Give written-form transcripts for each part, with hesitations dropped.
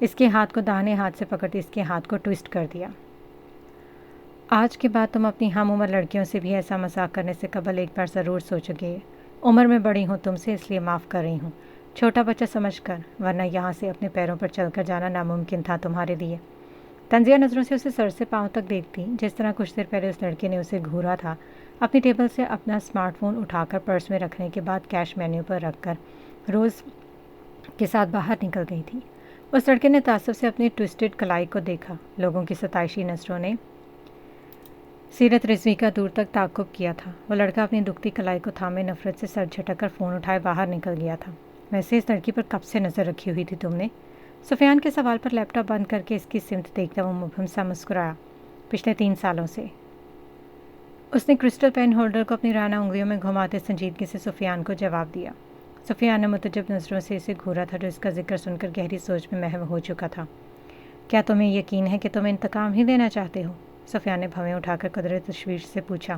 اس کے ہاتھ کو داہنے ہاتھ سے پکڑتی اس کے ہاتھ کو ٹوئسٹ کر دیا۔ آج کے بعد تم اپنی ہم عمر لڑکیوں سے بھی ایسا مذاق کرنے سے قبل ایک بار ضرور سوچو گے۔ عمر میں بڑی ہوں تم سے، اس لیے معاف کر رہی ہوں، چھوٹا بچہ سمجھ کر، ورنہ یہاں سے اپنے پیروں پر چل کر جانا ناممکن تھا تمہارے لیے۔ طنزیہ نظروں سے اسے سر سے پاؤں تک دیکھتی، جس طرح کچھ دیر پہلے اس لڑکے نے اسے گھورا تھا۔ اپنی ٹیبل سے اپنا اسمارٹ فون اٹھا کر پرس میں رکھنے کے بعد کیش مینیو پر رکھ کر روز کے ساتھ باہر نکل گئی تھی۔ اس لڑکے نے تعصب سے اپنی ٹوسٹڈ کلائی کو دیکھا۔ لوگوں کی ستائشی نظروں نے سیرت رضوی کا دور تک تعقب کیا تھا۔ وہ لڑکا اپنی دکھتی کلائی کو تھامے نفرت سے سر جھٹک کر فون اٹھائے باہر نکل گیا تھا۔ ویسے اس لڑکی پر کب سے نظر رکھی ہوئی تھی تم نے؟ سفیان کے سوال پر لیپ ٹاپ بند کر کے اس کی سمت دیکھتا وہ مبہم سا مسکرایا۔ پچھلے 3 سالوں سے۔ اس نے کرسٹل پین ہولڈر کو اپنی رانہ انگلیوں میں گھماتے سنجیدگی سے سفیان کو جواب دیا۔ سفیان نے متعجب نظروں سے اسے گھورا تھا، جو اس کا ذکر سن کر گہری سوچ میں محو ہو چکا تھا۔ کیا تمہیں یقین ہے کہ تم انتقام ہی لینا چاہتے ہو؟ سفیان نے بھویں اٹھا کر قدرے تشویش سے پوچھا۔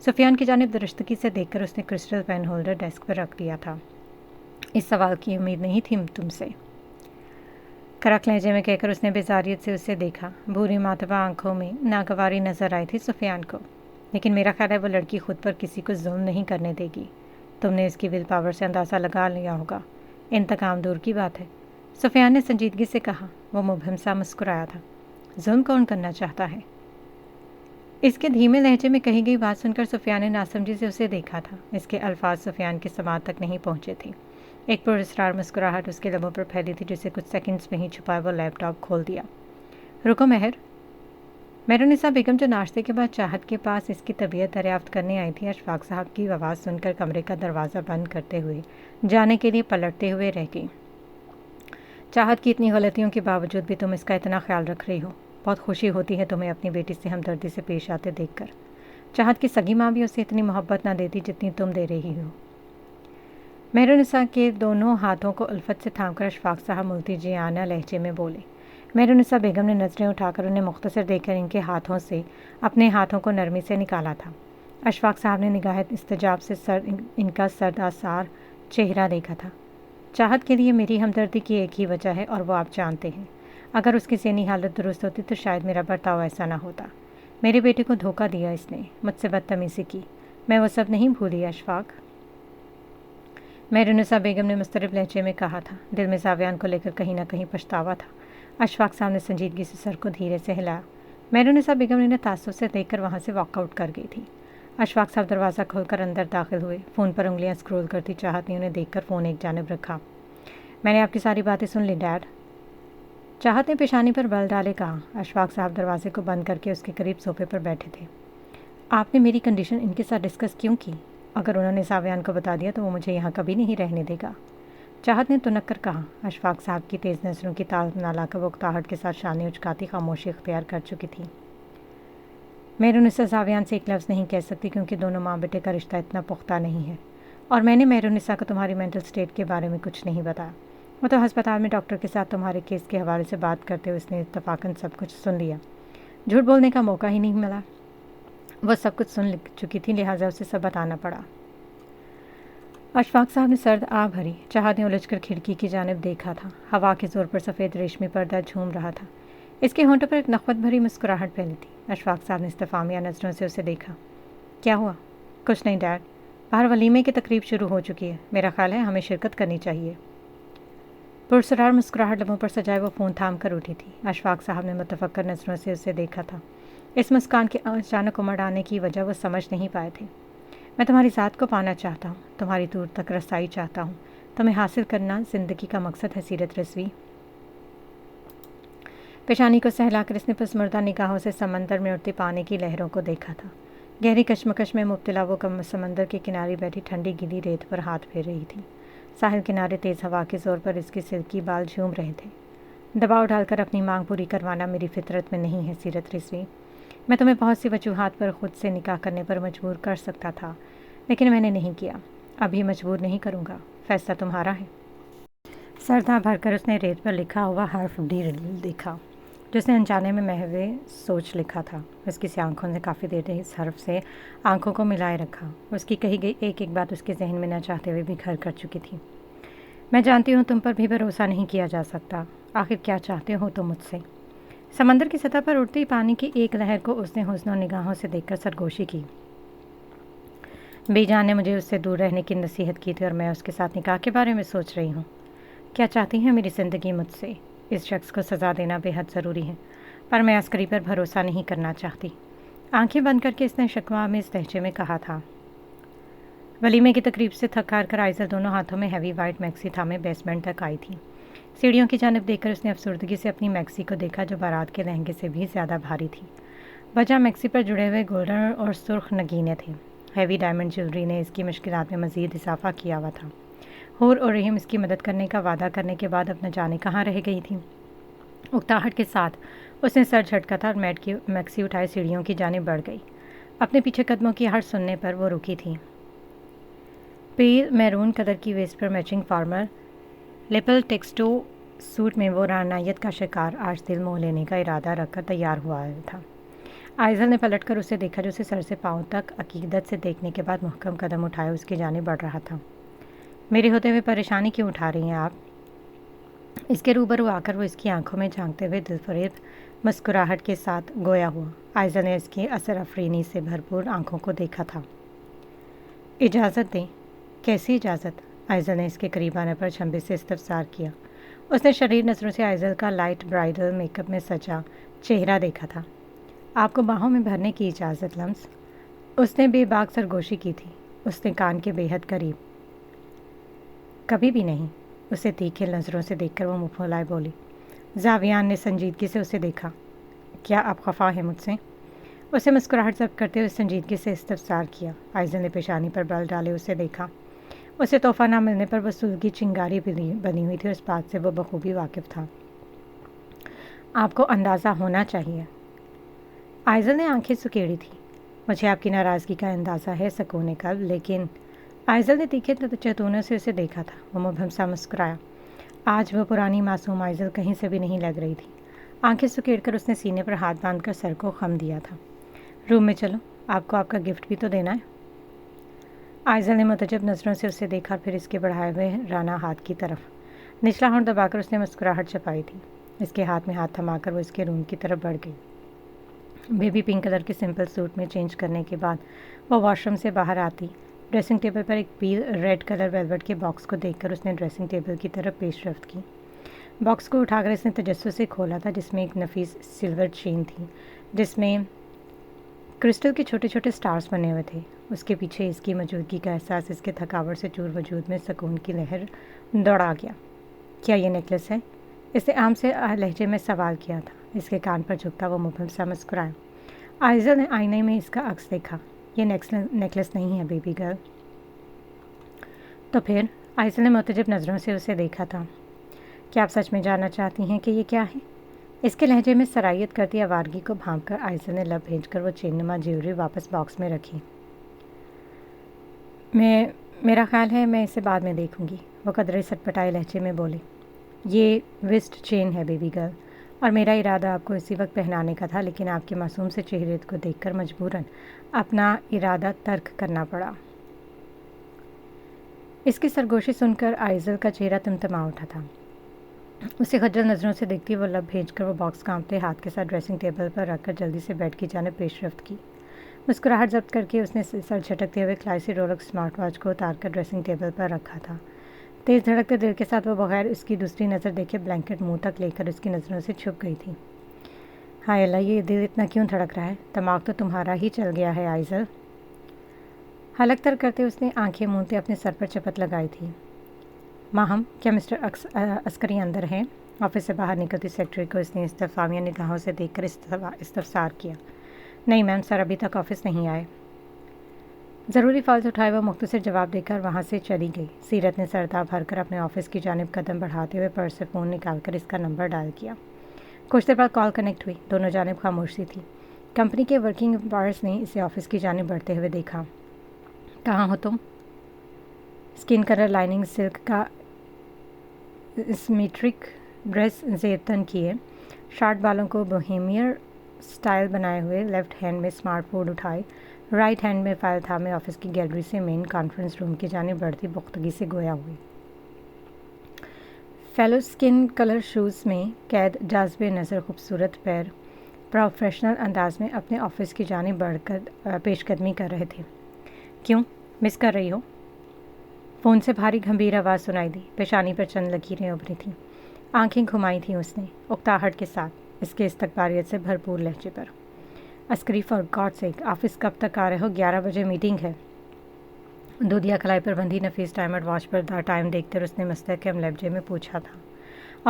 سفیان کی جانب درستگی سے دیکھ کر اس نے کرسٹل پین ہولڈر ڈیسک پر رکھ دیا تھا۔ اس سوال کی امید نہیں تھی تم سے، کرک لہجے میں کہہ کر اس نے بیزاریت سے اسے دیکھا۔ بھوری ماتبہ آنکھوں میں ناگواری نظر آئی تھی سفیان کو۔ لیکن میرا خیال ہے وہ لڑکی خود پر کسی کو ظلم نہیں کرنے دے گی۔ تم نے اس کی ول پاور سے اندازہ لگا لیا ہوگا۔ انتقام دور کی بات ہے، سفیان نے سنجیدگی سے کہا۔ وہ مبہم سا مسکرایا تھا۔ ظلم کون کرنا چاہتا ہے؟ اس کے دھیمے لہجے میں کہی گئی بات سن کر سفیان نے ناسمجھی سے اسے دیکھا تھا۔ اس کے الفاظ سفیان کے سماعت تک نہیں پہنچے تھے۔ ایک پراسرار مسکراہٹ اس کے لبوں پر پھیلی تھی، جسے کچھ سیکنڈز میں ہی چھپائے وہ لیپ ٹاپ کھول دیا۔ رکو مہرالنساء بیگم جو ناشتے کے بعد چاہت کے پاس اس کی طبیعت دریافت کرنے آئی تھی، اشفاق صاحب کی آواز سن کر کمرے کا دروازہ بند کرتے ہوئے جانے کے لیے پلٹتے ہوئے رہ گئی۔ چاہت کی اتنی غلطیوں کے باوجود بھی تم اس کا اتنا خیال رکھ رہی ہو۔ بہت خوشی ہوتی ہے تمہیں اپنی بیٹی سے ہمدردی سے پیش آتے دیکھ کر۔ چاہت کی سگی ماں بھی اسے اتنی محبت نہ دیتی جتنی تم دے رہی ہو۔ مہرالنساء کے دونوں ہاتھوں کو الفت سے تھام کر اشفاق صاحب ملتجیانہ لہجے میں بولے۔ مہرالنساء بیگم نے نظریں اٹھا کر انہیں مختصر دیکھ کر ان کے ہاتھوں سے اپنے ہاتھوں کو نرمی سے نکالا تھا۔ اشفاق صاحب نے نگاہت استجاب سے ان کا سردآسار چہرہ دیکھا تھا۔ چاہت کے لیے میری ہمدردی کی ایک ہی وجہ ہے اور وہ آپ جانتے ہیں۔ اگر اس کی ذہنی حالت درست ہوتی تو شاید میرا برتاؤ ایسا نہ ہوتا۔ میرے بیٹے کو دھوکہ دیا اس نے، مجھ سے بدتمیزی کی، میں وہ سب نہیں بھولی اشفاق۔ مہرالنساء بیگم نے مضطرب لہجے میں کہا تھا۔ دل میں زاویان کو لے کر کہیں نہ کہیں پچھتاوا تھا۔ اشفاق صاحب نے سنجیدگی سے سر کو دھیرے سے ہلایا۔ مہرالنساء بیگم نے تعصب سے دیکھ کر وہاں سے واک آؤٹ کر گئی تھی۔ اشفاق صاحب دروازہ کھول کر اندر داخل ہوئے۔ فون پر انگلیاں اسکرول کرتی چاہت نے انہیں دیکھ کر فون ایک جانب رکھا۔ میں نے آپ کی ساری باتیں سن لی ڈیڈ۔ چاہت نے پیشانی پر بل ڈالے کہا۔ اشفاق صاحب دروازے کو بند کر کے اس کے قریب صوفے پر بیٹھے تھے۔ آپ نے میری کنڈیشن ان کے ساتھ ڈسکس کیوں کی؟ اگر انہوں نے زاویان کو بتا دیا تو وہ مجھے یہاں کبھی نہیں رہنے دے گا۔ چاہت نے تنک کر کہا۔ اشفاق صاحب کی تیز نظروں کی تال نہ لا کر وہ اکتاہٹ کے ساتھ شانے اچکاتی خاموشی اختیار کر چکی تھی۔ مہرالنساء زاویان سے ایک لفظ نہیں کہہ سکتی کیونکہ دونوں ماں بیٹے کا رشتہ اتنا پختہ نہیں ہے، اور میں نے مہرالنساء کو تمہاری مینٹل سٹیٹ کے بارے میں کچھ نہیں بتایا۔ وہ تو ہسپتال میں ڈاکٹر کے ساتھ تمہارے کیس کے حوالے سے بات کرتے ہوئے اس نے اتفاقاً سب کچھ سن لیا۔ جھوٹ بولنے کا موقع ہی نہیں ملا۔ وہ سب کچھ سن چکی تھی، لہٰذا اسے سب بتانا پڑا۔ اشفاق صاحب نے سرد آ بھری۔ چاہت نے الجھ کر کھڑکی کی جانب دیکھا تھا۔ ہوا کے زور پر سفید ریشمی پردہ جھوم رہا تھا۔ اس کے ہونٹوں پر ایک نخوت بھری مسکراہٹ پھیلی تھی۔ اشفاق صاحب نے استفہامیہ نظروں سے اسے دیکھا۔ کیا ہوا؟ کچھ نہیں ڈیڈ، باہر ولیمے کی تقریب شروع ہو چکی ہے، میرا خیال ہے ہمیں شرکت کرنی چاہیے۔ پرسرار مسکراہٹ لبوں پر سجائے وہ فون تھام کر اٹھی تھی۔ اشفاق صاحب نے متفکر نظروں سے اسے دیکھا تھا۔ اس مسکان کے اچانک امڑ آنے کی وجہ وہ سمجھ نہیں پائے تھے۔ میں تمہاری ذات کو پانا چاہتا ہوں، تمہاری دور تک رسائی چاہتا ہوں، تمہیں حاصل کرنا زندگی کا مقصد ہے سیرت رضوی۔ پیشانی کو سہلا کر اس نے پسمردہ نگاہوں سے سمندر میں اڑتی پانی کی لہروں کو دیکھا تھا۔ گہری کشمکش میں مبتلا وہ سمندر کے کنارے بیٹھی ٹھنڈی گیلی ریت پر ہاتھ پھیر رہی تھی۔ ساحل کنارے تیز ہوا کے زور پر اس کی سلکی بال جھوم رہے تھے۔ دباؤ ڈال کر اپنی مانگ پوری کروانا میری فطرت میں نہیں ہے سیرت رضوی۔ میں تمہیں بہت سی وجوہات پر خود سے نکاح کرنے پر مجبور کر سکتا تھا، لیکن میں نے نہیں کیا، ابھی مجبور نہیں کروں گا، فیصلہ تمہارا ہے۔ سردہ بھر کر اس نے ریت پر لکھا ہوا حرف ڈی دیکھا، جس نے انجانے میں محو سوچ لکھا تھا۔ اس کی سی آنکھوں نے کافی دیر اس حرف سے آنکھوں کو ملائے رکھا۔ اس کی کہی گئی ایک ایک بات اس کے ذہن میں نہ چاہتے ہوئے بھی گھر کر چکی تھی۔ میں جانتی ہوں تم پر بھی بھروسہ نہیں کیا جا سکتا. آخر کیا چاہتے ہو تم مجھ سے؟ سمندر کی سطح پر اٹھتی پانی کی ایک لہر کو اس نے حسن و نگاہوں سے دیکھ کر سرگوشی کی. بی جان نے مجھے اس سے دور رہنے کی نصیحت کی تھی اور میں اس کے ساتھ نکاح کے بارے میں سوچ رہی ہوں. کیا چاہتی ہیں میری زندگی مجھ سے؟ اس شخص کو سزا دینا بے حد ضروری ہے، پر میں عسکری پر بھروسہ نہیں کرنا چاہتی. آنکھیں بند کر کے اس نے شکوہ میں اس لہجے میں کہا تھا. ولیمے کی تقریب سے تھک ہار کر آئزل دونوں ہاتھوں میں ہیوی وائٹ میکسی تھامے بیسمنٹ تک آئی تھی. سیڑھیوں کی جانب دیکھ کر اس نے افسردگی سے اپنی میکسی کو دیکھا جو بارات کے لہنگے سے بھی زیادہ بھاری تھی. وجہ میکسی پر جڑے ہوئے گولڈن اور سرخ نگینے تھے. ہیوی ڈائمنڈ جیولری نے اس کی مشکلات میں مزید اضافہ کیا ہوا تھا. حور اور رحیم اس کی مدد کرنے کا وعدہ کرنے کے بعد اب نہ جانے کہاں رہ گئی تھی. اکتاہٹ کے ساتھ اس نے سر جھٹکا تھا اور میکسی اٹھائے سیڑھیوں کی جانب بڑھ گئی. اپنے پیچھے قدموں کی ہر سننے پر وہ رکی تھی. پیل میرون کلر کی ویسٹ پر میچنگ فارمر لیپل ٹیکسٹو سوٹ میں وہ رعنائیت کا شکار آج دل موہ لینے کا ارادہ رکھ کر تیار ہوا تھا. آئزل نے پلٹ کر اسے دیکھا جو اسے سر سے پاؤں تک عقیدت سے دیکھنے کے بعد محکم قدم اٹھائے اس کی جانب بڑھ رہا تھا. میرے ہوتے ہوئے پریشانی کیوں اٹھا رہی ہیں آپ؟ اس کے روبرو آ کر وہ اس کی آنکھوں میں جھانکتے ہوئے دلفریب مسکراہٹ کے ساتھ گویا ہوا. آئزل نے اس کی اثر افرینی سے بھرپور آنکھوں کو دیکھا تھا. اجازت دیں. کیسی اجازت؟ آئزل نے اس کے قریب آنے پر چھمبے سے استفسار کیا. اس نے شریر نظروں سے آئزل کا لائٹ برائڈل میک اپ میں سجا چہرہ دیکھا تھا. آپ کو باہوں میں بھرنے کی اجازت لمس؟ اس نے بے باک سرگوشی کی تھی. اس نے کان کے بے حد قریب. کبھی بھی نہیں. اسے تیکھے نظروں سے دیکھ کر وہ منہ پھولائے بولی. زاویان نے سنجیدگی سے اسے دیکھا. کیا آپ خفا ہیں مجھ سے؟ اسے مسکراہٹ ضبط کرتے ہوئے سنجیدگی سے استفسار کیا. آئزل نے پیشانی پر بل ڈالے اسے دیکھا. اسے تحفہ نہ ملنے پر وصول کی چنگاری بنی ہوئی تھی اور اس بات سے وہ بخوبی واقف تھا. آپ کو اندازہ ہونا چاہیے. آئزل نے آنکھیں سکیڑی تھی. مجھے آپ کی ناراضگی کا اندازہ ہے سکونے قلب، لیکن آئزل نے تیکھے چتونوں سے اسے دیکھا تھا. وہ مبہم سا مسکرایا. آج وہ پرانی معصوم آئزل کہیں سے بھی نہیں لگ رہی تھی. آنکھیں سکیڑ کر اس نے سینے پر ہاتھ باندھ کر سر کو خم دیا تھا. روم میں چلو، آپ کو آپ کا گفٹ بھی تو دینا ہے. آئزل نے متعجب نظروں سے اسے دیکھا، پھر اس کے بڑھائے ہوئے رانا ہاتھ کی طرف. نچلا ہونٹ دبا کر اس نے مسکراہٹ چھپائی تھی. اس کے ہاتھ میں ہاتھ تھما کر وہ اس کے روم کی طرف بڑھ گئی. بیبی پنک کلر کے سمپل سوٹ میں چینج کرنے کے بعد وہ واش روم سے باہر آتی. ڈریسنگ ٹیبل پر ایک پیل ریڈ کلر ویلوٹ کے باکس کو دیکھ کر اس نے ڈریسنگ ٹیبل کی طرف پیش رفت کی. باکس کو اٹھا کر اس نے تجسس سے کھولا تھا، جس میں ایک نفیس سلور چین تھی جس میں کرسٹل کے چھوٹے چھوٹے سٹارز بنے ہوئے تھے. اس کے پیچھے اس کی موجودگی کا احساس اس کے تھکاوٹ سے چور وجود میں سکون کی لہر دوڑا گیا. کیا یہ نیکلس ہے؟ اس نے عام سے لہجے میں سوال کیا تھا. اس کے کان پر جھکتا وہ مبہم سا مسکرایا. آئزل نے آئینے میں اس کا عکس دیکھا. یہ نیکلس نہیں ہے بیبی گرل. تو پھر؟ آئزل نے متعجب نظروں سے اسے دیکھا تھا. کیا آپ سچ میں جاننا چاہتی ہیں کہ یہ کیا ہے؟ اس کے لہجے میں سرائیت کرتی آوارگی کو بھانپ کر آئزل نے لب بھیج کر وہ چین نما جیولری واپس باکس میں رکھی. میرا خیال ہے میں اسے بعد میں دیکھوں گی، وہ قدرے سٹپٹائے لہجے میں بولی. یہ وسٹ چین ہے بیبی گرل، اور میرا ارادہ آپ کو اسی وقت پہنانے کا تھا، لیکن آپ کے معصوم سے چہرے کو دیکھ کر مجبوراً اپنا ارادہ ترک کرنا پڑا. اس کی سرگوشی سن کر آئزل کا چہرہ تمتما اٹھا تھا. اسے خجل نظروں سے دیکھتی وہ لب بھیج کر وہ باکس کانپتے ہاتھ کے ساتھ ڈریسنگ ٹیبل پر رکھ کر جلدی سے بیڈ کی جانب پیش رفت کی. مسکراہٹ ضبط کر کے اس نے سر جھٹکتے ہوئے کلائسی رولکس اسمارٹ واچ کو اتار کر ڈریسنگ ٹیبل پر رکھا تھا. تیز دھڑکتے دل کے ساتھ وہ بغیر اس کی دوسری نظر دیکھے بلینکٹ منہ تک لے کر اس کی نظروں سے چھپ گئی تھی. ہائے اللہ، یہ دل اتنا کیوں دھڑک رہا ہے؟ دماغ تو تمہارا ہی چل گیا ہے آئزل. حلق تر کرتے اس نے آنکھیں مونتے اپنے سر پر چپت لگائی تھی. ماہم، کیا مسٹر عسکری اندر ہیں؟ آفس سے باہر نکلتی سیکرٹری کو اس نے استفہامیہ نگاہوں سے دیکھ کر استفسار کیا. نہیں میم، سر ابھی تک آفس نہیں آئے. ضروری فالز اٹھائے وہ مختصر جواب دے کر وہاں سے چلی گئی. سیرت نے سرتاب بھر کر اپنے آفس کی جانب قدم بڑھاتے ہوئے پرس سے فون نکال کر اس کا نمبر ڈائل کیا. کچھ دیر بعد کال کنیکٹ ہوئی. دونوں جانب خاموشی تھی. کمپنی کے ورکنگ امپلائرز نے اسے آفس کی جانب بڑھتے ہوئے دیکھا. کہاں ہو تم؟ اسکن کلر لائننگ سلک کا سمیٹرک ڈریس زیب تن کیے، شارٹ بالوں کو بوہیمیر سٹائل بنائے ہوئے، لیفٹ ہینڈ میں اسمارٹ فون اٹھائے، رائٹ ہینڈ میں فائل تھامے آفس کی گیلری سے مین کانفرنس روم کی جانب بڑھتی پختگی سے گویا ہوئی. فیلو اسکن کلر شوز میں قید جاذب نظر خوبصورت پیر پروفیشنل انداز میں اپنے آفس کی جانب بڑھ کر پیش قدمی کر رہے تھے۔ کیوں مس کر رہی ہو؟ فون سے بھاری گھمبیر آواز سنائی دی۔ پیشانی پر چند لکیریں ابھری تھیں۔ آنکھیں گھمائی تھیں اس نے اکتاہٹ کے ساتھ، اس کے استقبالیت سے بھرپور لہجے پر۔ عسکری فار گاڈ سیک، آفس کب تک آ رہے ہو؟ 11 بجے میٹنگ ہے۔ دودھیا کلائی پر بندھی نفیس ڈائمنڈ واچ پر ٹائم دیکھ کر اس نے مستحکم لہجے میں پوچھا تھا۔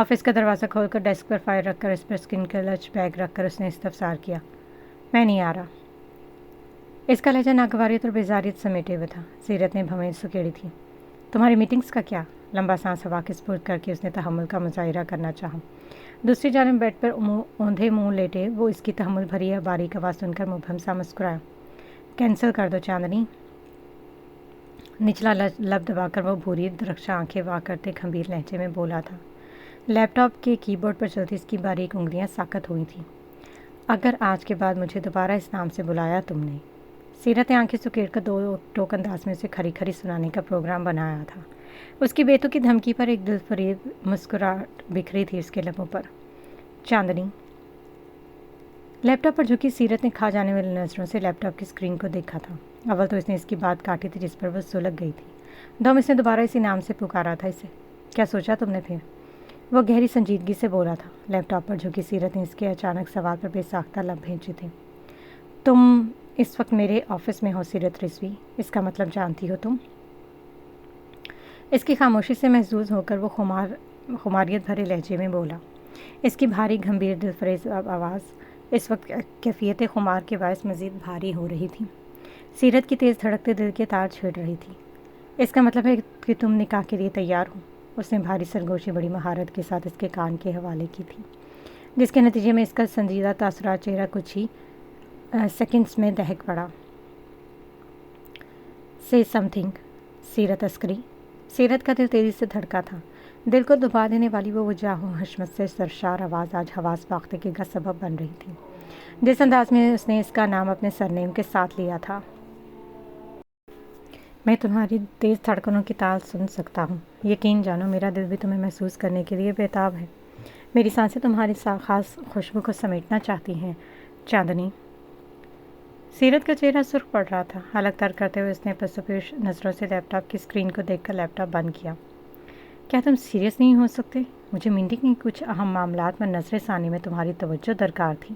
آفس کا دروازہ کھول کر ڈیسک پر فائل رکھ کر اس پر اسکن کا لچ بیگ رکھ کر اس نے استفسار کیا۔ میں نہیں آ رہا۔ اس کا لہجہ ناگواریت اور بیزاریت سمیٹے ہوئے تھا۔ سیرت نے بھویں سکیڑی تھی۔ تمہاری میٹنگز کا کیا؟ لمبا سانس ہوا کے سپرد کر کے اس نے تحمل کا مظاہرہ کرنا چاہا۔ دوسری جانب بیڈ پر اوندھے منہ لیٹے وہ اس کی تحمل بھری باریک آواز سن کر مبہم سا مسکرایا۔ کینسل کر دو چاندنی۔ نچلا لب دبا کر وہ بھوری درخشاں آنکھیں وا کرتے گھمبیر لہجے میں بولا تھا۔ لیپ ٹاپ کے کی بورڈ پر چلتی اس کی باریک انگلیاں ساکت ہوئی تھیں۔ اگر آج کے بعد مجھے دوبارہ اس نام سے بلایا تم نے۔ سیرت نے آنکھیں سکیڑ کر دو ٹوک انداز میں اسے کھری کھری سنانے کا پروگرام بنایا تھا۔ اس کی بیتو کی دھمکی پر ایک دل فریب مسکراہٹ بکھری تھی اس کے لبوں پر۔ چاندنی۔ لیپ ٹاپ پر جھکی سیرت نے کھا جانے والی نظروں سے لیپ ٹاپ کی اسکرین کو دیکھا تھا۔ اول تو اس نے اس کی بات کاٹی تھی جس پر وہ سلگ گئی تھی۔ دوم اس نے دوبارہ اسی نام سے پکارا تھا اسے۔ کیا سوچا تم نے پھر؟ وہ گہری سنجیدگی سے بولا تھا۔ لیپ ٹاپ پر جھکی سیرت نے اس کے اچانک سوال پر بے ساختہ لب بھینچے تھے۔ تم اس وقت میرے آفس میں ہو سیرت رضوی، اس کا مطلب جانتی ہو تم؟ اس کی خاموشی سے محظوظ ہو کر وہ خماریت بھرے لہجے میں بولا۔ اس کی بھاری گھمبیر دلفریز آواز اس وقت کیفیت خمار کے باعث مزید بھاری ہو رہی تھی۔ سیرت کی تیز دھڑکتے دل کے تار چھیڑ رہی تھی۔ اس کا مطلب ہے کہ تم نکاح کے لیے تیار ہو؟ اس نے بھاری سرگوشی بڑی مہارت کے ساتھ اس کے کان کے حوالے کی تھی، جس کے نتیجے میں اس کا سنجیدہ تاثرات چہرہ کچھ ہی سیکنڈز میں دہک پڑا۔ سے سم تھنگ سیرت عسکری۔ سیرت کا دل تیزی سے دھڑکا تھا۔ دل کو دبا دینے والی وہ وجاہ و حشمت سے سرشار آواز آج حواس باختگی کا سبب بن رہی تھی، جس انداز میں اس نے اس کا نام اپنے سرنیم کے ساتھ لیا تھا۔ میں تمہاری تیز دھڑکنوں کی تال سن سکتا ہوں۔ یقین جانو میرا دل بھی تمہیں محسوس کرنے کے لیے بےتاب ہے۔ میری سانسیں تمہاری خاص خوشبو کو سمیٹنا چاہتی ہیں چاندنی۔ سیرت کا چہرہ سرخ پڑ رہا تھا۔ حلق تر کرتے ہوئے اس نے پرسپوش نظروں سے لیپ ٹاپ کی اسکرین کو دیکھ کر لیپ ٹاپ بند کیا۔ کیا تم سیریس نہیں ہو سکتے؟ مجھے میٹنگ کی کچھ اہم معاملات میں نظر ثانی میں تمہاری توجہ درکار تھی۔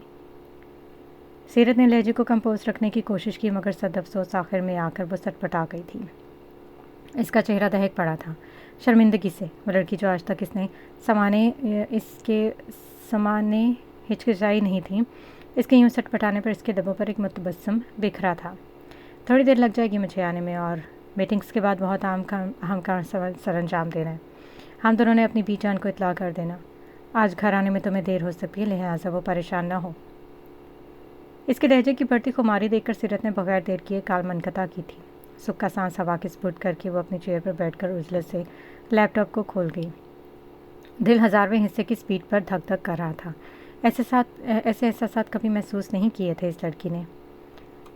سیرت نے لہجے کو کمپوز رکھنے کی کوشش کی مگر صد افسوس آخر میں آ کر وہ سٹپٹا گئی تھی۔ اس کا چہرہ دہک پڑا تھا شرمندگی سے۔ وہ لڑکی جو آج تک اس کے سمانے ہچکچائی نہیں تھی، اس کے یوں سٹپٹانے پر اس کے لبوں پر ایک متبسم بکھرا تھا۔ تھوڑی دیر لگ جائے گی مجھے آنے میں، اور میٹنگز کے بعد بہت اہم کام سر انجام دینا ہے۔ ہم دونوں نے اپنی بی جان کو اطلاع کر دینا۔ آج گھر آنے میں تمہیں دیر ہو سکتی ہے، لہٰذا وہ پریشان نہ ہو۔ اس کے لہجے کی بڑھتی خماری دیکھ کر سیرت نے بغیر دیر کیے کال منقطع کی تھی۔ سکا سانس ہوا کے سپرد کر کے وہ اپنی چیئر پر بیٹھ کر عجلت سے لیپ ٹاپ کو کھول گئی۔ دل ہزارویں حصے کی سپیڈ پر دھک دھک کر رہا تھا۔ ایسے احساسات کبھی محسوس نہیں کیے تھے اس لڑکی نے۔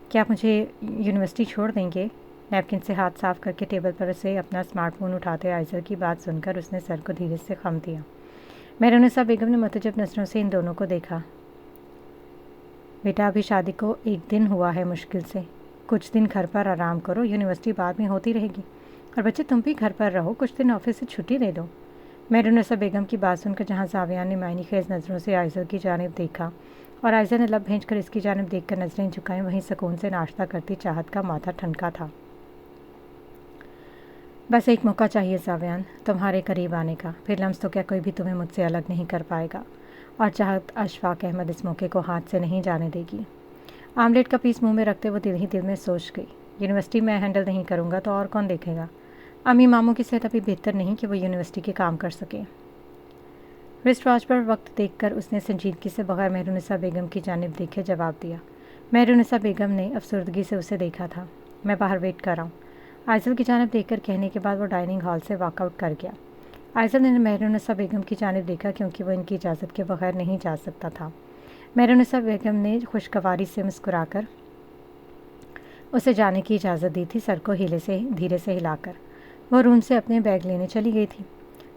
کیا آپ مجھے یونیورسٹی چھوڑ دیں گے؟ نیپکن سے ہاتھ صاف کر کے ٹیبل پر سے اپنا اسمارٹ فون اٹھاتے آئزر کی بات سن کر اس نے سر کو دھیرے سے خم دیا۔ مہرونسا بیگم نے متعجب نظروں سے ان دونوں کو دیکھا۔ بیٹا ابھی شادی کو 1 دن ہوا ہے مشکل سے، کچھ دن گھر پر آرام کرو، یونیورسٹی بعد میں ہوتی رہے گی، اور بچے تم بھی گھر پر رہو، کچھ دن آفس سے چھٹی لے دو۔ مہرونسا بیگم کی بات سن کر جہاں زاویان نے معنی خیز نظروں سے آئزر کی جانب دیکھا اور آئزر نے لب بھینچ کر اس کی جانب دیکھ کر نظریں جھکائیں، وہیں سکون سے ناشتہ کرتی چاہت کا ماتھا ٹھنکا تھا۔ بس ایک موقع چاہیے زاویان تمہارے قریب آنے کا، پھر لمس تو کیا کوئی بھی تمہیں مجھ سے الگ نہیں کر پائے گا، اور چاہت اشفاق احمد اس موقع کو ہاتھ سے نہیں جانے دے گی۔ آملیٹ کا پیس منہ میں رکھتے وہ دل ہی دل میں سوچ گئی، یونیورسٹی میں ہینڈل نہیں کروں گا تو اور کون دیکھے گا؟ امی ماموں کی صحت ابھی بہتر نہیں کہ وہ یونیورسٹی کے کام کر سکے۔ رسٹ واچ پر وقت دیکھ کر اس نے سنجیدگی سے بغیر مہرونسا بیگم کی جانب دیکھے جواب دیا۔ مہرونسا بیگم نے افسردگی سے اسے دیکھا تھا۔ میں باہر ویٹ کر رہا ہوں، آئزل کی جانب دیکھ کر کہنے کے بعد وہ ڈائننگ ہال سے واک آؤٹ کر گیا۔ آئزل نے مہرونسا بیگم کی جانب دیکھا کیونکہ وہ ان کی اجازت کے بغیر نہیں جا سکتا تھا۔ مہرونسا بیگم نے خوشگواری سے مسکرا کر اسے جانے کی اجازت دی تھی، سر کو دھیرے سے ہلا کر۔ وہ روم سے اپنے بیگ لینے چلی گئی تھی۔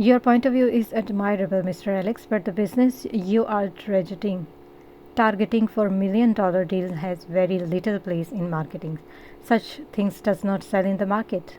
Your point of view is admirable, Mr. Alex, but the business you are targeting for $1 million deals has very little place in marketing. Such things does not sell in the market.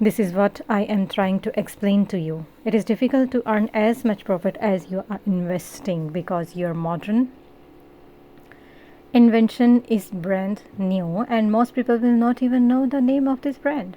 This is what I am trying to explain to you. It is difficult to earn as much profit as you are investing because your modern invention is brand new and most people will not even know the name of this brand.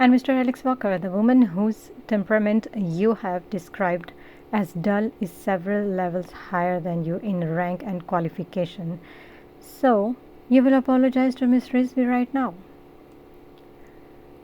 And Mr. Alex Walker, the woman whose temperament you have described as dull is several levels higher than you in rank and qualification. So, you will apologize to Miss Rizvi right now.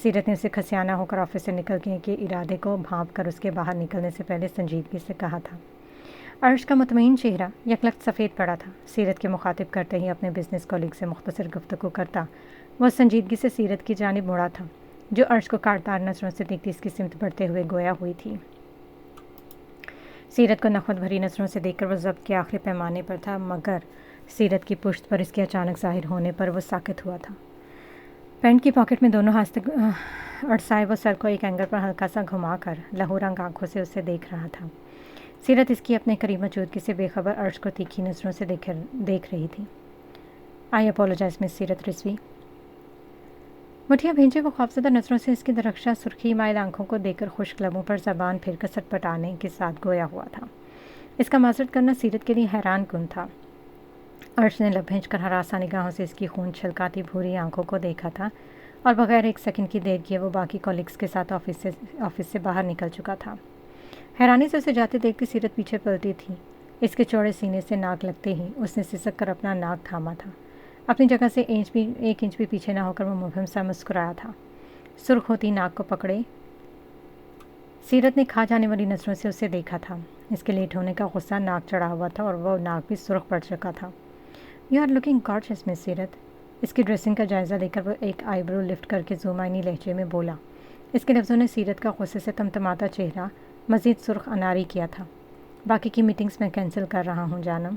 سیرت نے اسے کھسیانہ ہو کر office سے نکل کے ارادے کو بھانپ کر اس کے باہر نکلنے سے پہلے سنجیدگی سے کہا تھا۔ عرش کا مطمئن چہرہ یکلخت سفید پڑا تھا۔ سیرت کے مخاطب کرتے ہی اپنے بزنس کولیگ سے مختصر گفتگو کرتا، وہ سنجیدگی سے سیرت کی جانب مڑا تھا، جو عرش کو کاٹدار نظروں سے دیکھتی اس کی سمت بڑھتے ہوئے گویا ہوئی تھی۔ سیرت کو نخوت بھری نظروں سے دیکھ کر وہ ضبط کے آخری پیمانے پر تھا، مگر سیرت کی پشت پر اس کے اچانک ظاہر ہونے پر وہ ساکت ہوا تھا۔ پینٹ کی پاکٹ میں دونوں ہاتھ اڑسائے وہ سر کو ایک اینگل پر ہلکا سا گھما کر لہو رنگ آنکھوں سے اسے دیکھ رہا تھا۔ سیرت اس کی اپنے قریب موجودگی سے بے خبر عرش کو تیکھی نظروں سے دیکھ رہی تھی۔ آئی اپولوجائز مس سیرت رضوی۔ مٹھیاں بھیجے وہ خوفزدہ نظروں سے اس کی درخشاں سرخی مائل آنکھوں کو دیکھ کر خشک لبوں پر زبان پھر کر سٹپٹانے کے ساتھ گویا ہوا تھا۔ اس کا معذرت کرنا سیرت کے لیے حیران کن تھا۔ عرش نے لب بھینچ کر ہراساں نگاہوں سے اس کی خون چھلکاتی بھوری آنکھوں کو دیکھا تھا اور بغیر ایک سیکنڈ کی دیر کیے وہ باقی کولیگز کے ساتھ آفس سے باہر نکل چکا تھا۔ حیرانی سے اسے جاتے دیکھتی سیرت پیچھے پلٹی تھی۔ اس کے چوڑے سینے سے ناک لگتے ہی اس نے سسک کر اپنا ناک تھاما تھا۔ اپنی جگہ سے ایک انچ بھی پیچھے نہ ہو کر وہ مبہم سا مسکرایا تھا۔ سرخ ہوتی ناک کو پکڑے سیرت نے کھا جانے والی نظروں سے اسے دیکھا تھا۔ اس کے لیٹ ہونے کا غصہ ناک چڑھا ہوا تھا اور وہ ناک بھی سرخ پڑ چکا تھا۔ یو آر لکنگ گارجس مس سیرت۔ اس کی ڈریسنگ کا جائزہ لے کر وہ ایک آئی برو لفٹ کر کے زومائنی لہجے میں بولا۔ اس کے لفظوں نے سیرت کا غصے سے تمتماتا چہرہ مزید سرخ اناری کیا تھا۔ باقی کی میٹنگز میں کینسل کر رہا ہوں جانم۔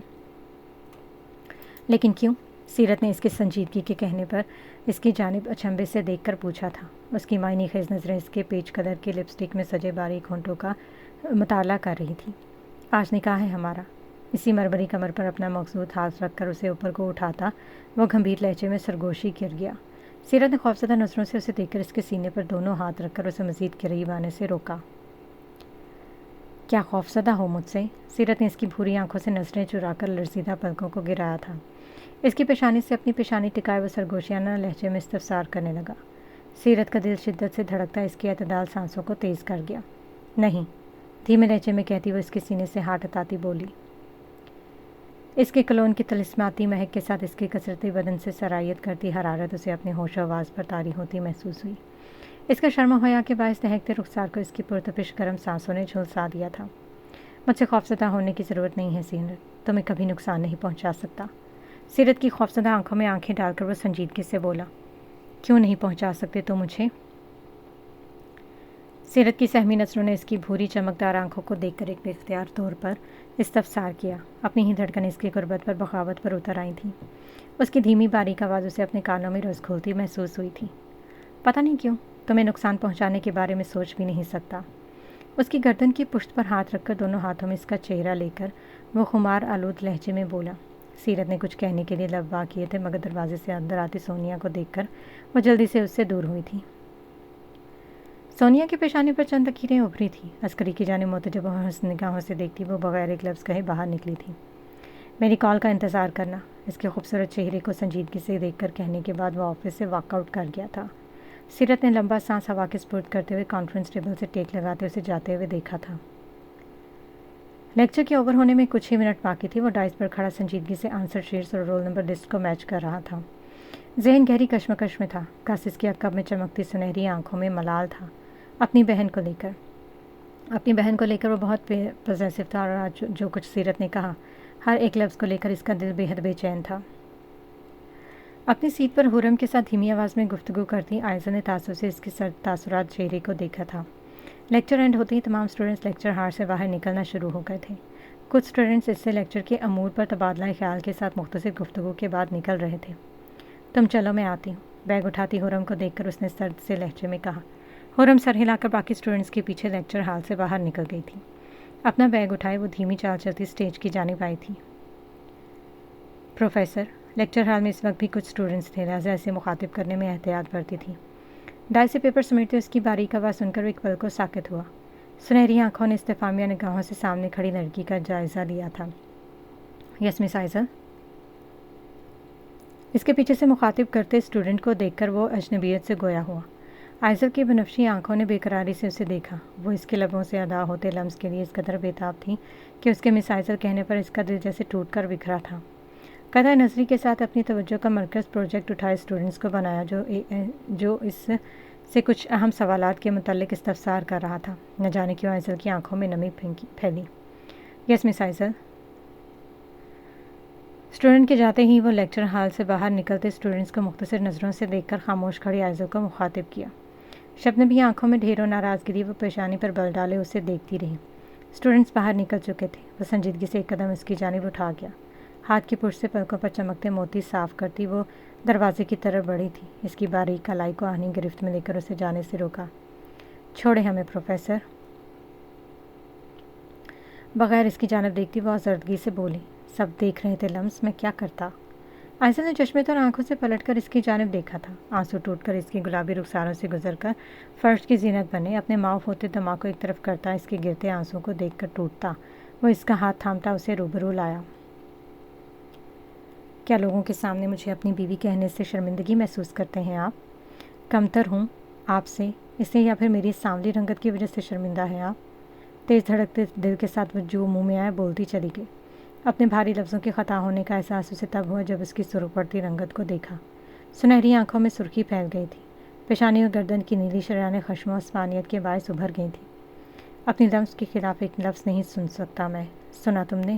لیکن کیوں؟ سیرت نے اس کے سنجیدگی کے کہنے پر اس کی جانب اچنبے سے دیکھ کر پوچھا تھا۔ اس کی معنی خیز نظریں اس کے پیچ قدر کے لپسٹک میں سجے باریک ہونٹوں کا مطالعہ کر رہی تھی۔ آج نکاح ہے ہمارا۔ اسی مرمری کمر پر اپنا مقصود ہاتھ رکھ کر اسے اوپر کو اٹھاتا وہ گھمبیر لہجے میں سرگوشی گر گیا۔ سیرت نے خوفزدہ نظروں سے اسے دیکھ کر اس کے سینے پر دونوں ہاتھ رکھ کر اسے مزید قریب آنے سے روکا۔ کیا خوفزدہ ہو مجھ سے؟ سیرت نے اس کی بھوری آنکھوں سے نظریں چرا کر لرزیدہ پلکوں کو گرایا تھا۔ اس کی پیشانی سے اپنی پیشانی ٹکائے وہ سرگوشیانہ لہجے میں استفسار کرنے لگا۔ سیرت کا دل شدت سے دھڑکتا اس کی اعتدال سانسوں کو تیز کر گیا۔ نہیں، دھیمے لہجے میں کہتی وہ اس کے سینے سے ہاتھ ہٹاتی بولی۔ اس کے کلون کی طلسماتی مہک کے ساتھ اس کے کثرتی بدن سے سرایت کرتی حرارت اسے اپنے ہوش و آواز پر طاری ہوتی محسوس ہوئی۔ اس کا شرم و حیا کے باعث دہکتے رخسار کو اس کی پرتپش گرم سانسوں نے جھلسا دیا تھا۔ مجھ سے خوفزدہ ہونے کی ضرورت نہیں ہے سیرت، تمہیں کبھی نقصان نہیں پہنچا سکتا۔ سیرت کی خوفزدہ آنکھوں میں آنکھیں ڈال کر وہ سنجیدگی سے بولا۔ کیوں نہیں پہنچا سکتے تو مجھے؟ سیرت کی سہمی نظروں نے اس کی بھوری چمکدار آنکھوں کو دیکھ کر ایک بے اختیار طور پر استفسار کیا۔ اپنی ہی دھڑکنیں اس کی قربت پر بغاوت پر اتر آئی تھیں۔ اس کی دھیمی باریک آواز اسے اپنے کانوں میں روز کھولتی محسوس ہوئی تھی۔ پتہ نہیں کیوں تمہیں نقصان پہنچانے کے بارے میں سوچ بھی نہیں سکتا۔ اس کی گردن کی پشت پر ہاتھ رکھ کر دونوں ہاتھوں میں اس کا چہرہ لے کر وہ خمار آلود لہجے میں بولا۔ سیرت نے کچھ کہنے کے لیے لب وا کیے تھے، مگر دروازے سے اندر آتی سونیا کو دیکھ کر وہ جلدی سے اس سے دور ہوئی تھی۔ سونیا کی پیشانی پر چند لکیریں ابھری تھیں۔ عسکری کی جانب متجب اور حسن نگاہوں سے دیکھتی وہ بغیر ایک لفظ کہے باہر نکلی تھی۔ میری کال کا انتظار کرنا، اس کے خوبصورت چہرے کو سنجیدگی سے دیکھ کر کہنے کے بعد وہ آفس سے واک آؤٹ کر گیا تھا۔ سیرت نے لمبا سانس ہوا کے سپرد کرتے ہوئے کانفرنس ٹیبل سے ٹیک لگاتے اسے جاتے ہوئے دیکھا تھا۔ لیکچر کے اوور ہونے میں کچھ ہی منٹ باقی تھی۔ وہ ڈائس پر کھڑا سنجیدگی سے آنسر شیٹس اور رول نمبر لسٹ کو میچ کر رہا تھا۔ ذہن گہری کشمکش میں تھا۔ کس اس کی عقب میں چمکتی سنہری آنکھوں میں ملال تھا اپنی بہن کو لے کر وہ بہت پوزیسو تھا اور آج جو کچھ سیرت نے کہا ہر ایک لفظ کو لے کر اس کا دل بے حد بے چین تھا۔ اپنی سیٹ پر حرم کے ساتھ دھیمی آواز میں گفتگو کرتی آئزہ نے تعصب سے اس کے تاثرات چہرے کو دیکھا تھا۔ لیکچر اینڈ ہوتے ہی تمام اسٹوڈنٹس لیکچر ہال سے باہر نکلنا شروع ہو گئے تھے۔ کچھ اسٹوڈنٹس اس سے لیکچر کے امور پر تبادلہ خیال کے ساتھ مختصر گفتگو کے بعد نکل رہے تھے۔ تم چلو میں آتی ہوں، بیگ اٹھاتی حرم کو دیکھ کر اس نے سرد سے لہجے میں کہا۔ حرم سر ہلا کر باقی اسٹوڈنٹس کے پیچھے لیکچر ہال سے باہر نکل گئی تھی۔ اپنا بیگ اٹھائے وہ دھیمی چال چلتی اسٹیج کی جانب آئی تھی۔ پروفیسر، لیکچر ہال میں اس وقت بھی کچھ اسٹوڈنٹس تھے، لہٰذا اسے مخاطب کرنے میں احتیاط برتی تھی۔ ڈائی سے پیپر سمیٹتے اس کی باریک آواز سن کر وہ ایک پل کو ساکت ہوا۔ سنہری آنکھوں نے استفہامیہ نگاہوں سے سامنے کھڑی لڑکی کا جائزہ لیا تھا۔ یس مس آئزل۔ اس کے پیچھے سے مخاطب کرتے اسٹوڈنٹ کو دیکھ کر وہ اجنبیت سے گویا ہوا۔ آئزل کی بنفشی آنکھوں نے بے قراری سے اسے دیکھا۔ وہ اس کے لبوں سے ادا ہوتے لمس کے لیے اس قدر بےتاب تھی کہ اس کے مس آئزل کہنے پر اس کا دل جیسے ٹوٹ کر بکھرا تھا۔ قطع نظری کے ساتھ اپنی توجہ کا مرکز پروجیکٹ اٹھائے اسٹوڈنٹس کو بنایا جو اس سے کچھ اہم سوالات کے متعلق استفسار کر رہا تھا۔ نہ جانے کیوں آئزل کی آنکھوں میں نمی پھیلی۔ یس مس آئزل۔ اسٹوڈنٹ کے جاتے ہی وہ لیکچر ہال سے باہر نکلتے اسٹوڈنٹس کو مختصر نظروں سے دیکھ کر خاموش کھڑی آئزل کو مخاطب کیا۔ شبنم بھی آنکھوں میں ڈھیروں ناراضگی وہ پیشانی پر بل ڈالے اسے دیکھتی رہی۔ اسٹوڈنٹس باہر نکل چکے تھے۔ وہ سنجیدگی سے ایک قدم اس کی جانب اٹھا گیا۔ ہاتھ کی پشت سے پلکوں پر چمکتے موتی صاف کرتی وہ دروازے کی طرف بڑھی تھی۔ اس کی باریک کلائی کو آہنی گرفت میں لے کر اسے جانے سے روکا۔ چھوڑے ہمیں پروفیسر۔ بغیر اس کی جانب دیکھتی وہ آزردگی سے بولی۔ سب دیکھ رہے تھے لمس، میں کیا کرتا؟ آئزل نے چشمے تو آنکھوں سے پلٹ کر اس کی جانب دیکھا تھا۔ آنسو ٹوٹ کر اس کی گلابی رخساروں سے گزر کر فرش کی زینت بنے، اپنے معاف ہوتے دماغ کو ایک طرف کرتا، اس کے گرتے آنسو کو دیکھ کر ٹوٹتا۔ وہ اس کا ہاتھ تھامتا اسے روبرو لایا۔ کیا لوگوں کے سامنے مجھے اپنی بیوی کہنے سے شرمندگی محسوس کرتے ہیں آپ؟ کمتر ہوں آپ سے، اس لیے یا پھر میری سانولی رنگت کی وجہ سے شرمندہ ہیں آپ؟ تیز دھڑکتے دل کے ساتھ وہ جو منہ میں آیا بولتی چلی گئی۔ اپنے بھاری لفظوں کے خطا ہونے کا احساس اسے تب ہوا جب اس کی سرخ پڑتی رنگت کو دیکھا۔ سنہری آنکھوں میں سرخی پھیل گئی تھی۔ پیشانی اور گردن کی نیلی شریانیں خشم و عصبانیت کے باعث ابھر گئی تھیں۔ اپنی لمس کے خلاف ایک لفظ نہیں سن سکتا میں۔ سنا تم نے؟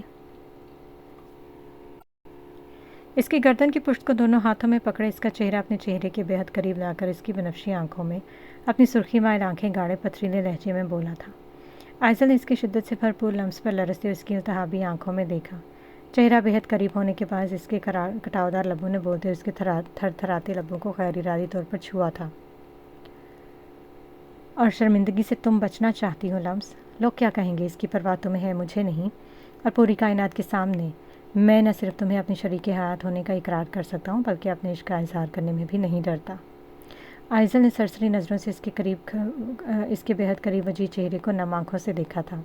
اس کی گردن کی پشت کو دونوں ہاتھوں میں پکڑے اس کا چہرہ اپنے چہرے کے بے حد قریب لا کر اس کی بنفشی آنکھوں میں اپنی سرخی مائل آنکھیں گاڑے پتھریلے لہجے میں بولا تھا۔ آئزل نے اس کی شدت سے بھرپور لمس پر لرزتے اس کی التہابی آنکھوں میں دیکھا۔ چہرہ بے حد قریب ہونے کے باعث اس کے کٹاؤدار لبوں نے بولتے اس کے تھر تھراتے لبوں کو غیر ارادی طور پر چھوا تھا۔ اور شرمندگی سے تم بچنا چاہتی ہو لمس؟ لوگ کیا کہیں گے اس کی پرواہ تمہیں ہے، مجھے نہیں۔ اور پوری کائنات کے سامنے میں نہ صرف تمہیں اپنی شریک حیات ہونے کا اقرار کر سکتا ہوں بلکہ اپنے عشق کا اظہار کرنے میں بھی نہیں ڈرتا۔ آئزل نے سرسری نظروں سے اس کے بے حد قریب وجہ چہرے کو نم آنکھوں سے دیکھا تھا۔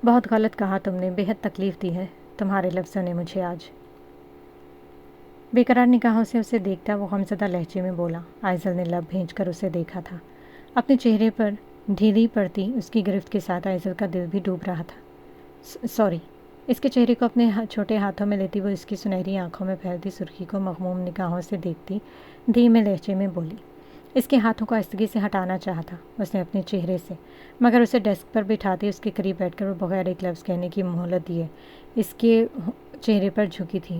بہت غلط کہا تم نے، بے حد تکلیف دی ہے تمہارے لفظوں نے مجھے آج۔ بے قرار نگاہوں سے اسے دیکھتا وہ غمزدہ لہجے میں بولا۔ آئزل نے لب بھینچ کر اسے دیکھا تھا۔ اپنے چہرے پر ڈھیلی پڑتی اس کی گرفت کے ساتھ آئزل کا دل بھی ڈوب رہا تھا۔ سوری۔ اس کے چہرے کو اپنے چھوٹے ہاتھوں میں لیتی وہ اس کی سنہری آنکھوں میں پھیلتی سرخی کو مغموم نگاہوں سے دیکھتی دھیمے لہجے میں بولی۔ اس کے ہاتھوں کو آہستگی سے ہٹانا چاہا تھا اس نے اپنے چہرے سے، مگر اسے ڈیسک پر بٹھاتے اس کے قریب بیٹھ کر وہ بغیر ایک لفظ کہنے کی مہلت دیے اس کے چہرے پر جھکی تھی۔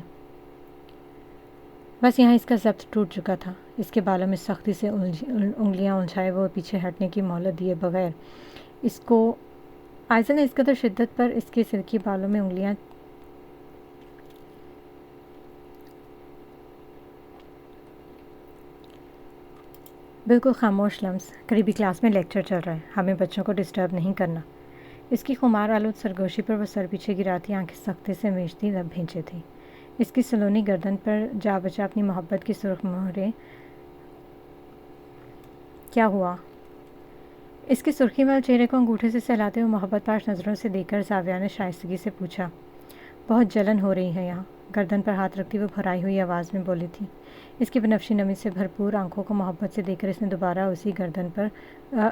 بس یہاں اس کا ضبط ٹوٹ چکا تھا۔ اس کے بالوں میں سختی سے انگلیاں الجھائے وہ پیچھے ہٹنے کی مہلت دیے بغیر اس کو آئزل نے اس قدر شدت پر اس کے سلکی بالوں میں انگلیاں بالکل خاموش لمس، قریبی کلاس میں لیکچر چل رہا ہے، ہمیں بچوں کو ڈسٹرب نہیں کرنا۔ اس کی خمار آلود سرگوشی پر وہ سر پیچھے گراتی آنکھیں سختی سے میچتی لب بھینچے تھی۔ اس کی سلونی گردن پر جا بچا اپنی محبت کی سرخ مہریں۔ کیا ہوا؟ اس کے سرخی مال چہرے کو انگوٹھے سے سہلاتے ہوئے محبت پاش نظروں سے دیکھ کر زاویہ نے شائستگی سے پوچھا۔ بہت جلن ہو رہی ہے یہاں، گردن پر ہاتھ رکھتی وہ بھرائی ہوئی آواز میں بولی تھی۔ اس کی بنفشی نمی سے بھرپور آنکھوں کو محبت سے دیکھ کر اس نے دوبارہ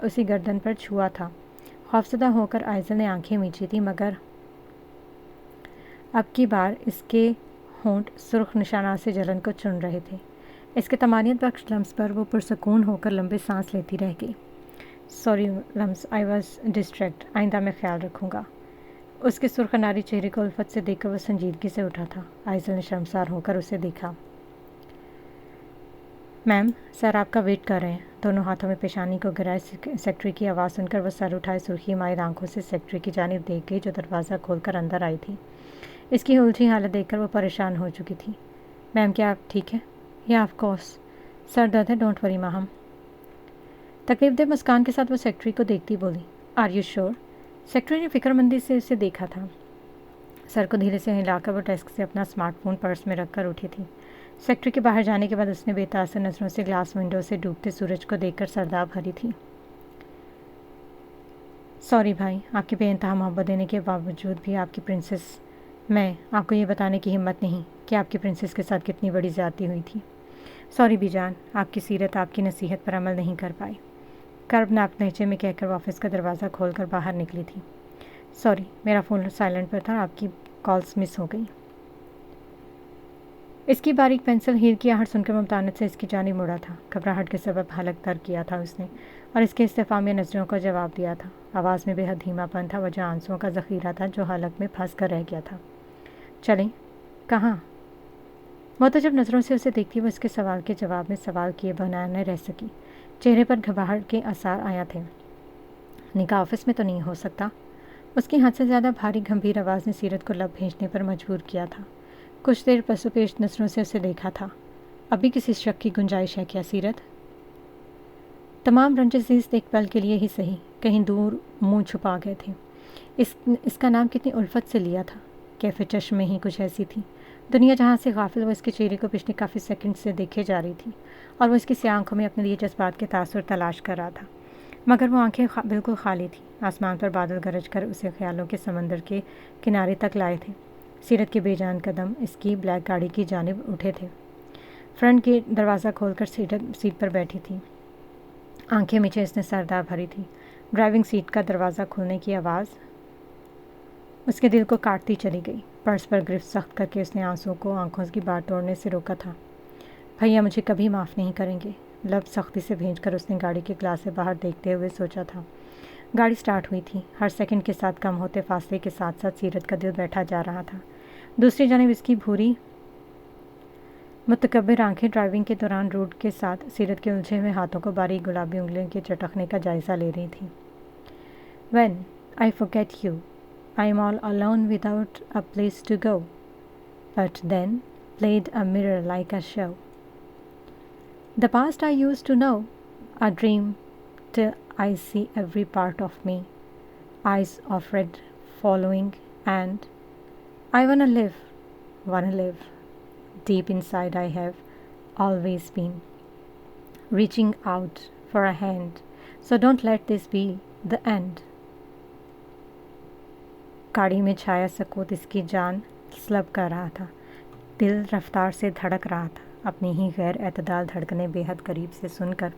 اسی گردن پر چھوا تھا۔ خوفزدہ ہو کر آئزل نے آنکھیں میچی تھی مگر اب کی بار اس کے ہونٹ سرخ نشانات سے جلن کو چن رہے تھے۔ اس کے طمانینت بخش لمس پر وہ پرسکون ہو کر لمبے سانس لیتی رہ گئی۔ سوری لمس، آئی واز ڈسٹریکٹ، آئندہ میں خیال رکھوں گا۔ اس کے سرخ اناری چہرے کو الفت سے دیکھ کر وہ سنجیدگی سے اٹھا تھا۔ آئزل نے شرمسار ہو کر اسے دیکھا۔ میم، سر آپ کا ویٹ کر رہے ہیں۔ دونوں ہاتھوں میں پیشانی کو گرائے سیکرٹری کی آواز سن کر وہ سر اٹھائے سرخی مائل آنکھوں سے سیکرٹری کی جانب دیکھ گئی جو دروازہ کھول کر اندر آئی تھی۔ اس کی الجھی حالت دیکھ کر وہ پریشان ہو چکی تھی۔ میم، کیا آپ ٹھیک ہے؟ یا آف کورس سر درد ہے، ڈونٹ وری ماہم۔ تکلیف دہ مسکان کے ساتھ وہ سیکرٹری کو دیکھتی بولی۔ Are you sure? سیکرٹری نے فکر مندی سے اسے دیکھا تھا۔ سر کو دھیرے سے ہلا کر وہ ڈیسک سے اپنا اسمارٹ فون پرس میں رکھ کر اٹھی تھی۔ سیکرٹری کے باہر جانے کے بعد اس نے بے تاثر نظروں سے گلاس ونڈو سے ڈوبتے سورج کو دیکھ کر سرداب بھری تھی۔ سوری بھائی، آپ کی بے انتہا محبت دینے کے باوجود بھی آپ کی پرنسس، میں آپ کو یہ بتانے کی ہمت نہیں کہ آپ کی پرنسس کے ساتھ کتنی بڑی زیادتی ہوئی تھی۔ سوری بی جان، آپ کی سیرت آپ کی نصیحت پر عمل نہیں کر پائی، کرب ناپ لہجے میں کہہ کر وہ آفس کا دروازہ کھول کر باہر نکلی تھی۔ سوری، میرا فون سائلنٹ پر تھا، آپ کی کالز مس ہو گئی۔ اس کی باریک پینسل ہیر کی آہٹ سن کر ممتانت سے اس کی جانب مڑا تھا۔ گھبراہٹ کے سبب حلق تر کیا تھا اس نے اور اس کے استفہامیہ نظروں کا جواب دیا تھا۔ آواز میں بے حد دھیما پن تھا، وجہ آنسوؤں کا ذخیرہ تھا جو حلق میں پھنس کر رہ گیا تھا۔ چلیں کہاں؟ متعجب نظروں سے اسے دیکھتی وہ اس کے سوال کے جواب میں سوال کیے بنا نہ رہ سکی۔ چہرے پر گھبراہٹ کے آثار آیا تھے۔ نکاح آفس میں تو نہیں ہو سکتا؟ اس کی حد سے زیادہ بھاری گھمبیر آواز نے سیرت کو لب بھیجنے پر مجبور کیا تھا۔ کچھ دیر پس و پیش نظروں سے اسے دیکھا تھا۔ ابھی کسی شک کی گنجائش ہے کیا سیرت؟ تمام رنجزیز ایک پل کے لیے ہی صحیح کہیں دور منہ چھپا گئے تھے۔ اس کا نام کتنی الفت سے لیا تھا۔ کیف چشم میں ہی کچھ ایسی تھی۔ دنیا جہاں سے غافل وہ اس کے چہرے کو پچھلے کافی سیکنڈ سے دیکھے جا رہی تھی اور وہ اس کی سیاہ آنکھوں میں اپنے لیے جذبات کے تاثر تلاش کر رہا تھا، مگر وہ آنکھیں بالکل خالی تھیں۔ آسمان پر بادل گرج کر اسے خیالوں کے سمندر کے کنارے تک لائے تھے۔ سیرت کے بے جان قدم اس کی بلیک گاڑی کی جانب اٹھے تھے۔ فرنٹ گیٹ دروازہ کھول کر سیٹ پر بیٹھی تھی۔ آنکھیں میچے اس نے سردار بھری تھی۔ ڈرائیونگ سیٹ کا دروازہ کھلنے کی آواز اس کے دل کو کاٹتی چلی گئی۔ پرس پر گرفت سخت کر کے اس نے آنسوؤں کو آنکھوں کی بات توڑنے سے روکا تھا۔ بھیا مجھے کبھی معاف نہیں کریں گے، لب سختی سے بھینج کر اس نے گاڑی کے گلاس سے باہر دیکھتے ہوئے سوچا تھا۔ گاڑی سٹارٹ ہوئی تھی۔ ہر سیکنڈ کے ساتھ کم ہوتے فاصلے کے ساتھ ساتھ سیرت کا دل بیٹھا جا رہا تھا۔ دوسری جانب اس کی بھوری متکبر آنکھیں ڈرائیونگ کے دوران روڈ کے ساتھ سیرت کے الجھے ہوئے ہاتھوں کو باریک گلابی انگلیوں کے چٹکنے کا جائزہ لے رہی تھیں۔ When I forget you, I'm all alone without a place to go, but then played a mirror like a show. The past I used to know, a dream till I see every part of me, eyes of red following, and I wanna live. Deep inside I have always been reaching out for a hand, so don't let this be the end. گاڑی میں چھایا سکوت اس کی جان سلب کر رہا تھا۔ دل رفتار سے دھڑک رہا تھا۔ اپنی ہی غیر اعتدال دھڑکنے بے حد قریب سے سن کر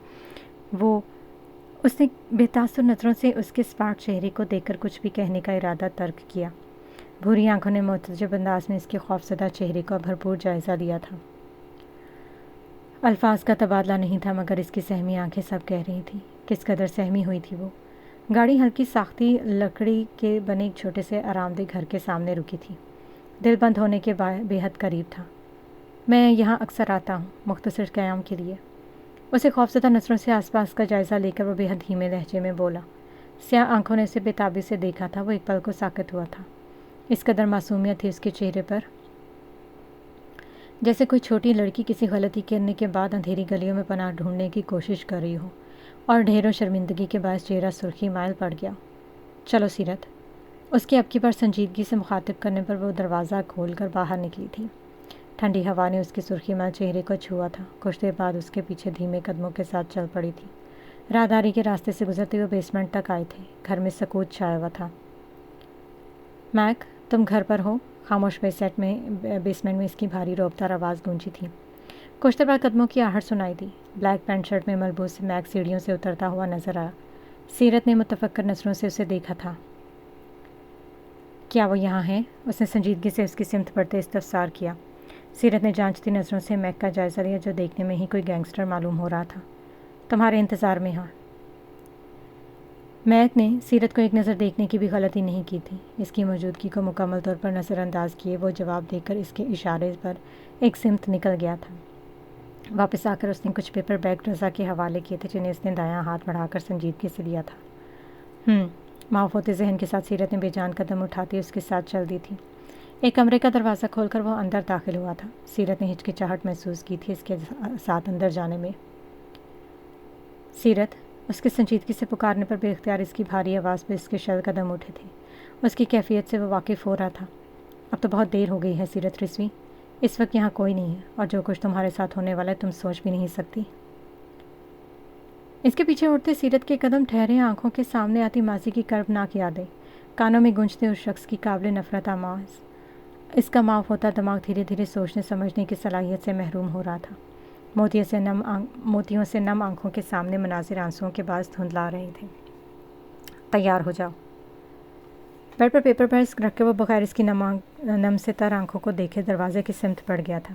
اس نے بے تاثر نظروں سے اس کے اسپاٹ چہرے کو دیکھ کر کچھ بھی کہنے کا ارادہ ترک کیا۔ بھوری آنکھوں نے متعجب انداز میں اس کے خوفزدہ چہرے کا بھرپور جائزہ لیا تھا۔ الفاظ کا تبادلہ نہیں تھا مگر اس کی سہمی آنکھیں سب کہہ رہی تھیں۔ کس قدر سہمی ہوئی تھی وہ۔ گاڑی ہلکی ساختی لکڑی کے بنے ایک چھوٹے سے آرام دہ گھر کے سامنے رکی تھی۔ دل بند ہونے کے بے حد قریب تھا۔ میں یہاں اکثر آتا ہوں مختصر قیام کے لیے۔ اسے خوفزدہ نظروں سے آس پاس کا جائزہ لے کر وہ بے حد دھیمے لہجے میں بولا۔ سیاہ آنکھوں نے اسے بے تابی سے دیکھا تھا۔ وہ ایک پل کو ساکت ہوا تھا۔ اس قدر معصومیت تھی اس کے چہرے پر جیسے کوئی چھوٹی لڑکی کسی غلطی کرنے کے بعد اندھیری گلیوں میں پناہ ڈھونڈنے کی کوشش کر رہی ہو اور ڈھیروں شرمندگی کے باعث چہرہ سرخی مائل پڑ گیا۔ چلو سیرت، اس کی اب کی بار سنجیدگی سے مخاطب کرنے پر وہ دروازہ کھول کر باہر نکلی تھی۔ ٹھنڈی ہوا نے اس کے سرخی مائل چہرے کو چھوا تھا۔ کچھ دیر بعد اس کے پیچھے دھیمے قدموں کے ساتھ چل پڑی تھی۔ راہداری کے راستے سے گزرتے ہوئے بیسمنٹ تک آئے تھے۔ گھر میں سکوت چھایا ہوا تھا۔ میک، تم گھر پر ہو؟ خاموش بیسمنٹ میں اس کی بھاری روبدار آواز گونجی تھی۔ کچھ دیر بعد قدموں کی آہٹ سنائی دی۔ بلیک پینٹ شرٹ میں ملبوس میک سیڑھیوں سے اترتا ہوا نظر آیا۔ سیرت نے متفکر نظروں سے اسے دیکھا تھا۔ کیا وہ یہاں ہے؟ اس نے سنجیدگی سے اس کی سمت بڑھتے استفسار کیا۔ سیرت نے جانچتی نظروں سے میک کا جائزہ لیا جو دیکھنے میں ہی کوئی گینگسٹر معلوم ہو رہا تھا۔ تمہارے انتظار میں ہاں۔ میک نے سیرت کو ایک نظر دیکھنے کی بھی غلطی نہیں کی تھی۔ اس کی موجودگی کو مکمل طور پر نظر انداز کیے وہ جواب دے کر اس کے اشارے پر ایک سمت نکل گیا تھا۔ واپس آ کر اس نے کچھ پیپر بیگ رضا کے حوالے کیے تھے جنہیں اس نے دایاں ہاتھ بڑھا کر سنجیدگی سے لیا تھا۔ معاف ہوتے ذہن کے ساتھ سیرت نے بے جان قدم اٹھاتی اس کے ساتھ چل دی تھی۔ ایک کمرے کا دروازہ کھول کر وہ اندر داخل ہوا تھا۔ سیرت نے ہچکچاہٹ محسوس کی تھی اس کے ساتھ اندر جانے میں۔ سیرت، اس کے سنجیدگی سے پکارنے پر بے اختیار اس کی بھاری آواز پہ اس کے شل قدم اٹھے تھے۔ اس کی کیفیت سے وہ واقف ہو رہا تھا۔ اب تو بہت دیر ہو گئی ہے سیرت رضوی، اس وقت یہاں کوئی نہیں ہے اور جو کچھ تمہارے ساتھ ہونے والا ہے تم سوچ بھی نہیں سکتی۔ اس کے پیچھے اٹھتے سیرت کے قدم ٹھہرے، آنکھوں کے سامنے آتی ماضی کی کربناک یادیں، کانوں میں گونجتے اس شخص کی قابل نفرت آواز۔ اس کا معاف ہوتا دماغ دھیرے دھیرے سوچنے سمجھنے کی صلاحیت سے محروم ہو رہا تھا۔ موتیوں سے نم آنکھوں کے سامنے مناظر آنسوؤں کے باعث دھندلا رہے تھے۔ تیار ہو جاؤ۔ بیڈ پر پیپر بیگز رکھ کے وہ بغیر اس کی نم سے تر آنکھوں کو دیکھے دروازے کی سمت بڑھ گیا تھا۔